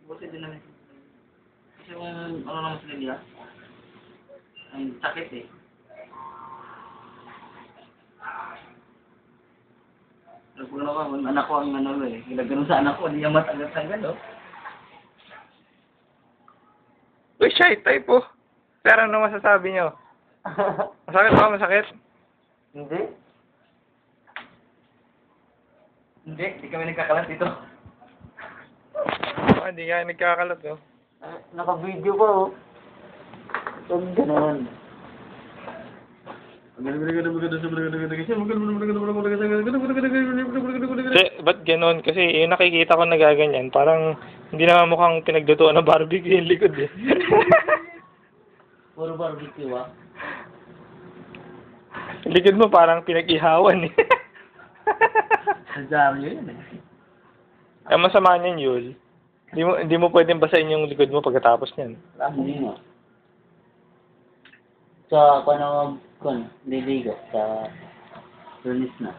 Buti din namin. Kasi kung ano naman sila niya, ay sakit eh. Pero kung naman, anak ko ang ano eh. Ginagano sa anak ko, hindi niya matagal-tagal oh. Uy, shy type po. Pero ano masasabi nyo? Masakit ba? Masakit? Hindi. Hindi kami nagkakalat dito. Hindi nga nagkakalat oh. Naka-video pa oh. Huwag ganon. Ba't ganon? Kasi yung nakikita ko nagaganyan, parang hindi naman mukhang pinagdutuan ng barbecue yung likod eh. Puro barbecue ah. Yung likod mo parang pinag-ihawan eh. Nadyaryo yun eh. Ang masama niyan Yul, hindi mo pwedeng basahin yung likod mo pagkatapos niyan. Hindi nga. Sa liligo sa lunis na.